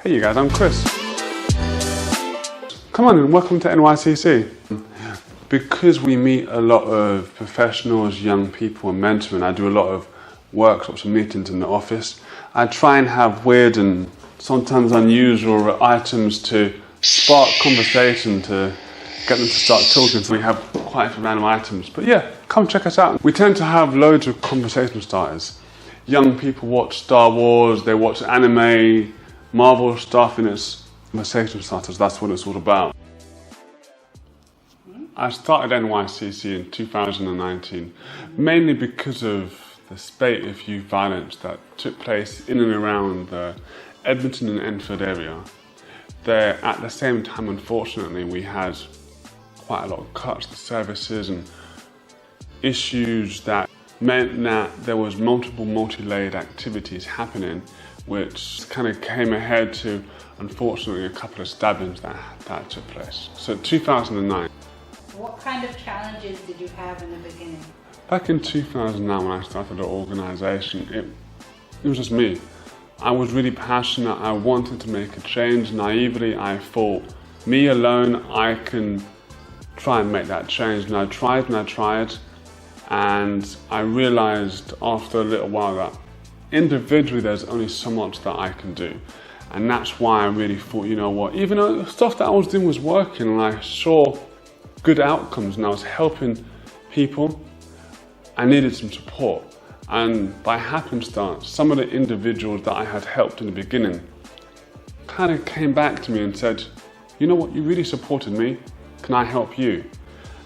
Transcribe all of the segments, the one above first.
Hey you guys, I'm Chris. Come on and welcome to NYCC. Because we meet a lot of professionals, young people and mentoring, I do a lot of workshops and meetings in the office. I try and have weird and sometimes unusual items to spark conversation, to get them to start talking, so we have quite a few random items. But yeah, come check us out. We tend to have loads of conversation starters. Young people watch Star Wars, they watch anime, Marvel stuff, and it's conversation starters, that's what it's all about. I started NYCC in 2019, mainly because of the spate of youth violence that took place in and around the Edmonton and Enfield area. There, at the same time, unfortunately, we had quite a lot of cuts to services and issues that meant that there was multi-layered activities happening, which kind of came ahead to, unfortunately, a couple of stabbings that took place. So 2009. What kind of challenges did you have in the beginning? Back in 2009 when I started the organisation, it was just me. I was really passionate, I wanted to make a change. Naively, I thought, me alone, I can try and make that change. And I tried, and I realised after a little while that individually there's only so much that I can do. And that's why I really thought, you know what, even though the stuff that I was doing was working and I saw good outcomes and I was helping people, I needed some support. And by happenstance, some of the individuals that I had helped in the beginning kind of came back to me and said, you know what, you really supported me, can I help you?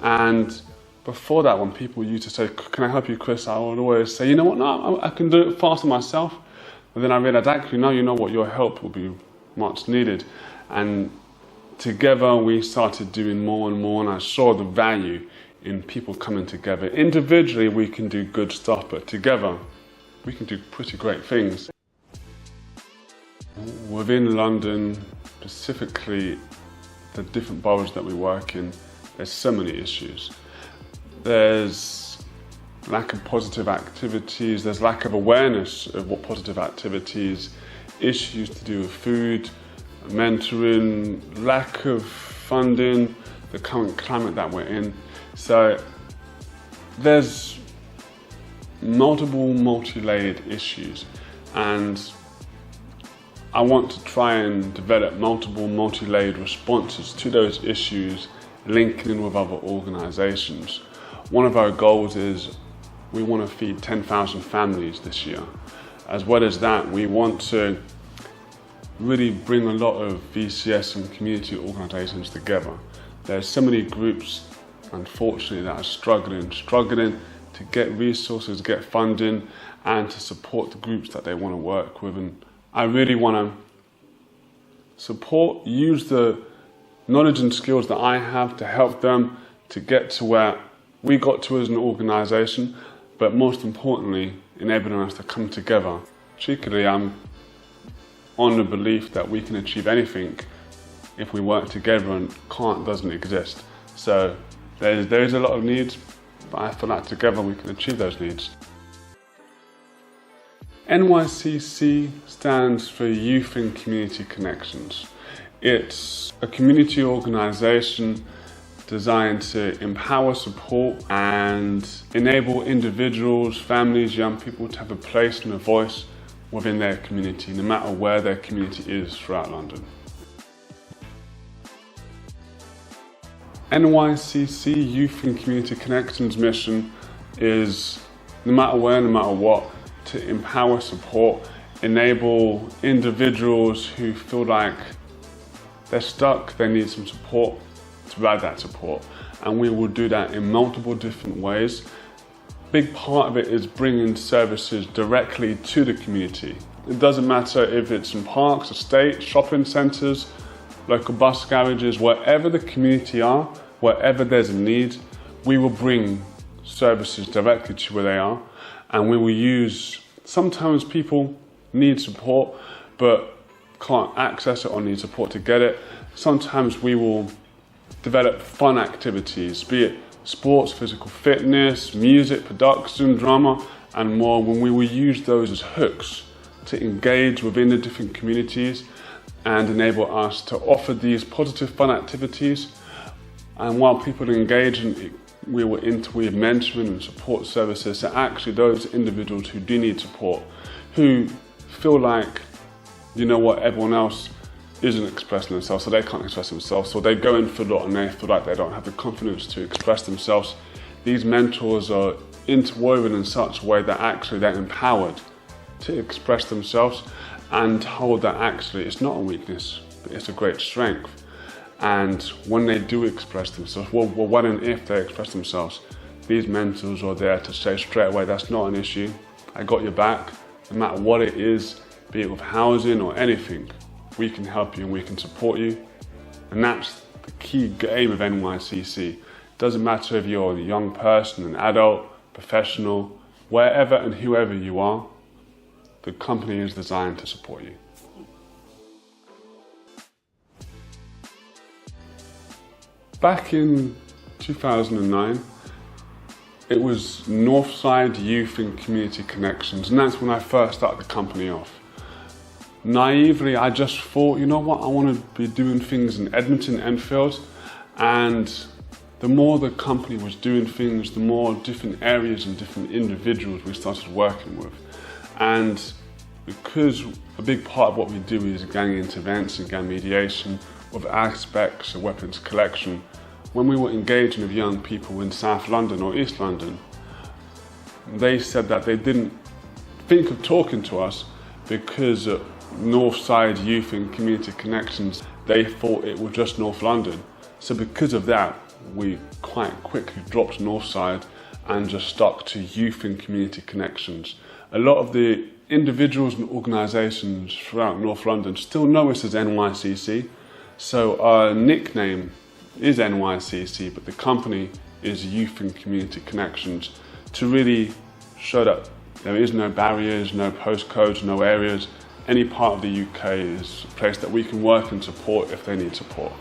And before that, when people used to say, can I help you, Chris? I would always say, you know what, no, I can do it faster myself. But then I realized, actually, no, you know what, your help will be much needed. And together we started doing more and more, and I saw the value in people coming together. Individually, we can do good stuff, but together, we can do pretty great things. Within London, specifically the different boroughs that we work in, there's so many issues. There's lack of positive activities, there's lack of awareness of what positive activities, issues to do with food, mentoring, lack of funding, the current climate that we're in. So there's multi-layered issues, and I want to try and develop multi-layered responses to those issues, linking in with other organisations. One of our goals is we want to feed 10,000 families this year. As well as that, we want to really bring a lot of VCS and community organisations together. There's so many groups, unfortunately, that are struggling to get resources, get funding, and to support the groups that they want to work with. And I really want to support, use the knowledge and skills that I have to help them to get to where we got to as an organisation, but most importantly, enabling us to come together. Cheekily, I'm on the belief that we can achieve anything if we work together, and can't doesn't exist. So there is a lot of needs, but I feel like together we can achieve those needs. NYCC stands for Youth and Community Connections. It's a community organisation designed to empower, support and enable individuals, families, young people to have a place and a voice within their community, no matter where their community is throughout London. NYCC Youth and Community Connections mission is, no matter where, no matter what, to empower, support, enable individuals who feel like they're stuck, they need some support, to provide that support. And we will do that in multiple different ways. Big part of it is bringing services directly to the community. It doesn't matter if it's in parks, estates, shopping centres, local bus garages, wherever the community are, wherever there's a need, we will bring services directly to where they are, and we will use, sometimes people need support but can't access it or need support to get it. Sometimes we will develop fun activities, be it sports, physical fitness, music, production, drama and more, when we will use those as hooks to engage within the different communities and enable us to offer these positive fun activities. And while people engage in, we will interweave mentoring and support services to actually those individuals who do need support, who feel like, you know what, everyone else isn't expressing themselves, so they can't express themselves, so they go in for a lot and they feel like they don't have the confidence to express themselves. These mentors are interwoven in such a way that actually they're empowered to express themselves and hold that actually it's not a weakness, but it's a great strength. And when they do express themselves, well, when and if they express themselves, these mentors are there to say straight away, that's not an issue, I got your back, no matter what it is, be it with housing or anything, we can help you and we can support you. And that's the key aim of NYCC. It doesn't matter if you're a young person, an adult, professional, wherever and whoever you are, the company is designed to support you. Back in 2009, it was Northside Youth and Community Connections, and that's when I first started the company off. Naively, I just thought, you know what, I want to be doing things in Edmonton, Enfield, and the more the company was doing things, the more different areas and different individuals we started working with. And because a big part of what we do is gang intervention, gang mediation, with aspects of weapons collection, when we were engaging with young people in South London or East London, they said that they didn't think of talking to us because Northside Youth and Community Connections, they thought it was just North London. So because of that, we quite quickly dropped Northside and just stuck to Youth and Community Connections. A lot of the individuals and organisations throughout North London still know us as NYCC. So our nickname is NYCC, but the company is Youth and Community Connections, to really show that there is no barriers, no postcodes, no areas. Any part of the UK is a place that we can work and support if they need support.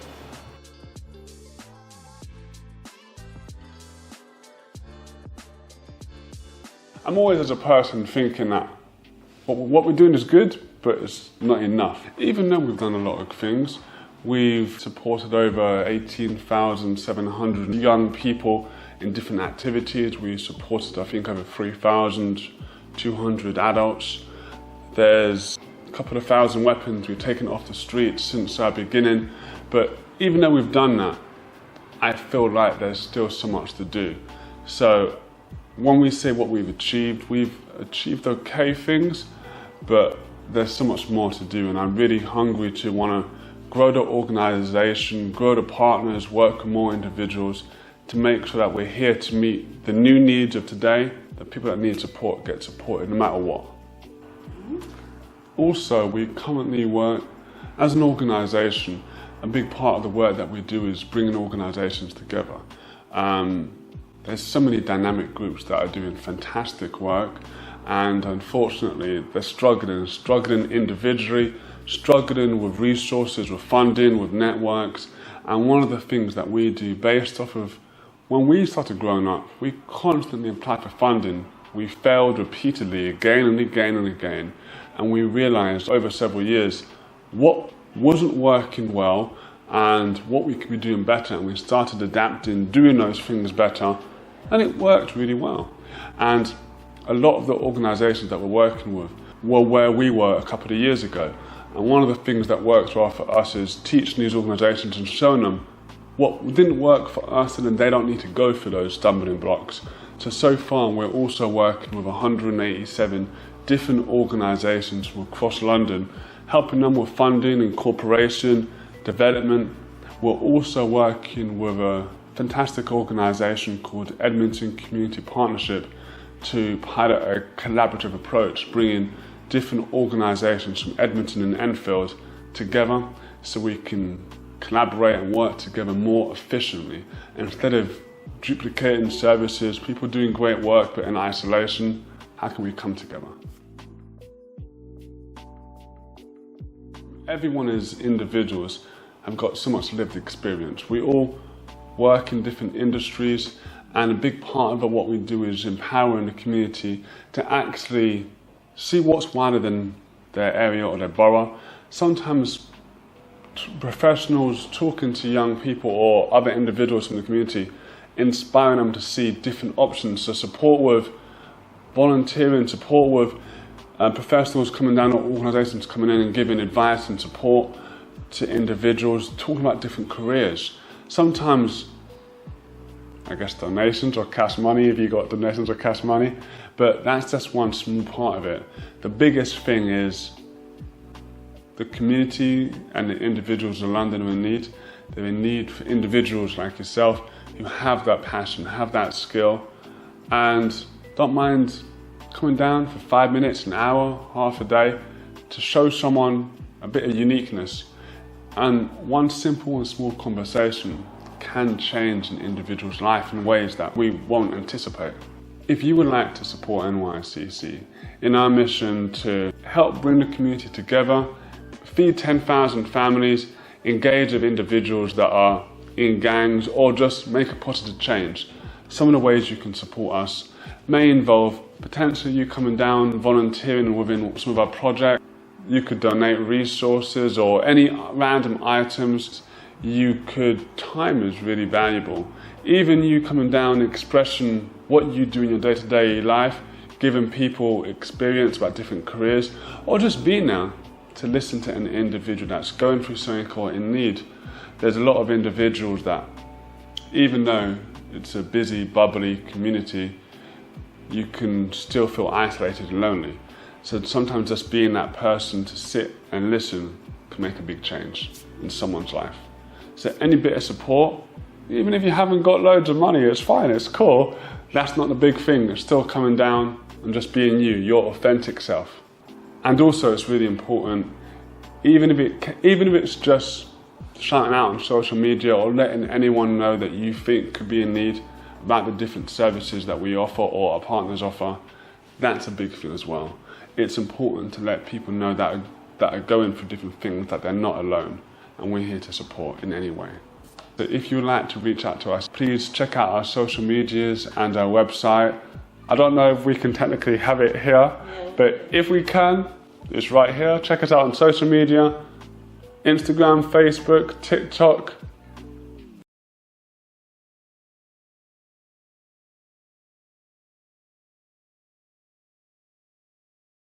I'm always, as a person, thinking that what we're doing is good, but it's not enough. Even though we've done a lot of things, we've supported over 18,700 young people in different activities. We supported, I think, over 3,200 adults. There's a couple of thousand weapons we've taken off the streets since our beginning. But even though we've done that, I feel like there's still so much to do. So when we say what we've achieved okay things, but there's so much more to do, and I'm really hungry to want to grow the organisation, grow the partners, work with more individuals to make sure that we're here to meet the new needs of today, the people that need support get supported no matter what. Also, we currently work as an organisation. A big part of the work that we do is bringing organisations together. There's so many dynamic groups that are doing fantastic work, and unfortunately they're struggling individually, struggling with resources, with funding, with networks. And one of the things that we do based off of when we started growing up, we constantly applied for funding. We failed repeatedly again and again and again, and we realized over several years what wasn't working well and what we could be doing better, and we started adapting, doing those things better, and it worked really well. And a lot of the organizations that we're working with were where we were a couple of years ago. And one of the things that works well for us is teaching these organizations and showing them what didn't work for us, and then they don't need to go through those stumbling blocks. So far we're also working with 187 different organizations from across London, helping them with funding, incorporation, development. We're also working with a fantastic organisation called Edmonton Community Partnership to pilot a collaborative approach, bringing different organisations from Edmonton and Enfield together so we can collaborate and work together more efficiently. Instead of duplicating services, people doing great work but in isolation, how can we come together? Everyone as individuals have got so much lived experience. We all work in different industries, and a big part of what we do is empowering the community to actually see what's wider than their area or their borough. Sometimes professionals talking to young people or other individuals from the community, inspiring them to see different options, so support with volunteering, support with professionals coming down, or organisations coming in and giving advice and support to individuals, talking about different careers. Sometimes, I guess, donations or cash money, if you got donations or cash money, but that's just one small part of it. The biggest thing is the community and the individuals in London are in need. They're in need for individuals like yourself who have that passion, have that skill, and don't mind coming down for 5 minutes, an hour, half a day, to show someone a bit of uniqueness. And one simple and small conversation can change an individual's life in ways that we won't anticipate. If you would like to support NYCC in our mission to help bring the community together, feed 10,000 families, engage with individuals that are in gangs, or just make a positive change, some of the ways you can support us may involve potentially you coming down, volunteering within some of our projects. You could donate resources or any random items. Time is really valuable. Even you coming down, expressing what you do in your day-to-day life, giving people experience about different careers, or just being there to listen to an individual that's going through something or in need. There's a lot of individuals that, even though it's a busy, bubbly community, you can still feel isolated and lonely. So sometimes just being that person to sit and listen can make a big change in someone's life. So any bit of support, even if you haven't got loads of money, it's fine, it's cool. That's not the big thing. It's still coming down and just being you, your authentic self. And also it's really important, even if it's just shouting out on social media or letting anyone know that you think could be in need about the different services that we offer or our partners offer, that's a big thing as well. It's important to let people know that are going through different things, that they're not alone, and we're here to support in any way. So if you'd like to reach out to us, please check out our social medias and our website. I don't know if we can technically have it here, but if we can, it's right here. Check us out on social media, Instagram, Facebook, TikTok,